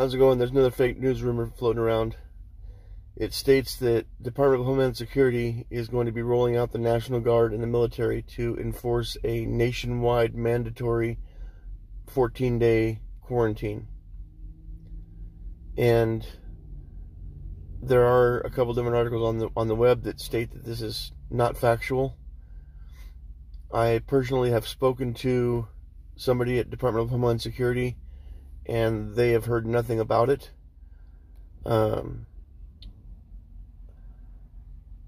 How's it going? There's another fake news rumor floating around. It states that Department of Homeland Security is going to be rolling out the National Guard and the military to enforce a nationwide mandatory 14-day quarantine. And there are a couple different articles on the web that state that this is not factual. I personally have spoken to somebody at Department of Homeland Security, and they have heard nothing about it.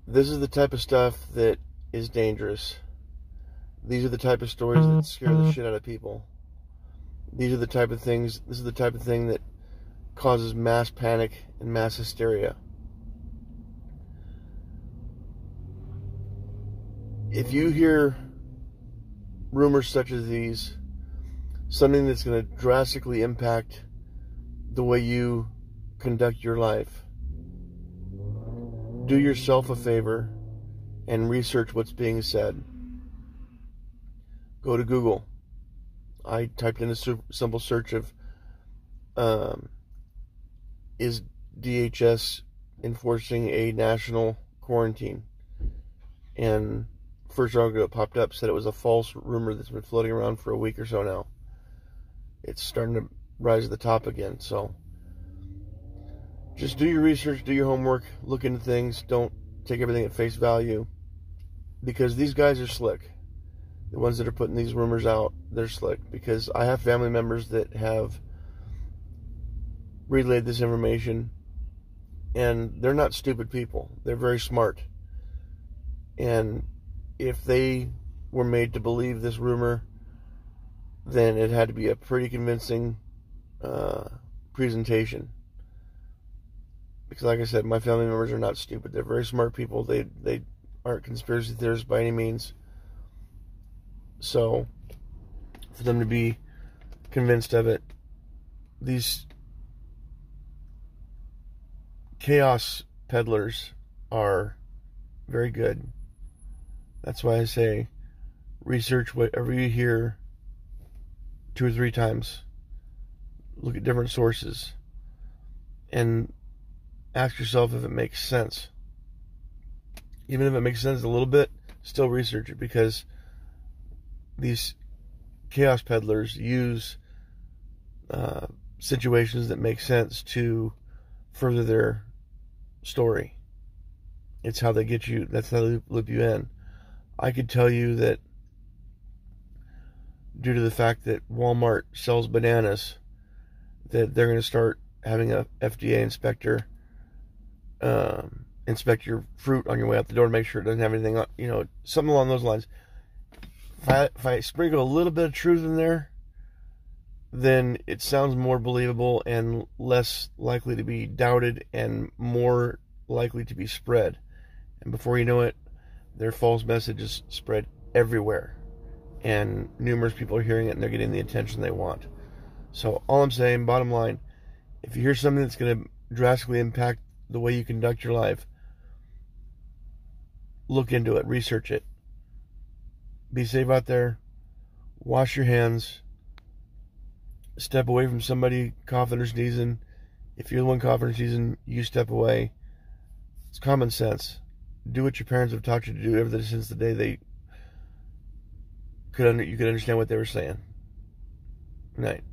This is the type of stuff that is dangerous. These are the type of stories that scare the shit out of people. These are the type of things, this is the type of thing that causes mass panic and mass hysteria. If you hear rumors such as these, something that's going to drastically impact the way you conduct your life, do yourself a favor and research what's being said. Go to Google. I typed in a simple search of is DHS enforcing a national quarantine? And first article that popped up said it was a false rumor that's been floating around for a week or so now. It's starting to rise to the top again. So just do your research, do your homework, look into things. Don't take everything at face value, because these guys are slick. The ones that are putting these rumors out, they're slick, because I have family members that have relayed this information, and they're not stupid people. They're very smart. And if they were made to believe this rumor, then it had to be a pretty convincing presentation. Because like I said, my family members are not stupid. They're very smart people. They aren't conspiracy theorists by any means. So for them to be convinced of it, these chaos peddlers are very good. That's why I say research whatever you hear 2 or 3 times. Look at different sources and ask yourself if it makes sense. Even if it makes sense a little bit, still research it, because these chaos peddlers use situations that make sense to further their story. It's how they get you, that's how they loop you in. I could tell you that due to the fact that Walmart sells bananas, that they're going to start having a FDA inspector inspect your fruit on your way out the door to make sure it doesn't have anything, something along those lines. If I sprinkle a little bit of truth in there, then it sounds more believable and less likely to be doubted and more likely to be spread. And before you know it, their false messages spread everywhere. And numerous people are hearing it, and they're getting the attention they want. So all I'm saying, bottom line, if you hear something that's going to drastically impact the way you conduct your life, look into it, research it. Be safe out there. Wash your hands. Step away from somebody coughing or sneezing. If you're the one coughing or sneezing, you step away. It's common sense. Do what your parents have taught you to do ever since the day you could understand what they were saying. Good night.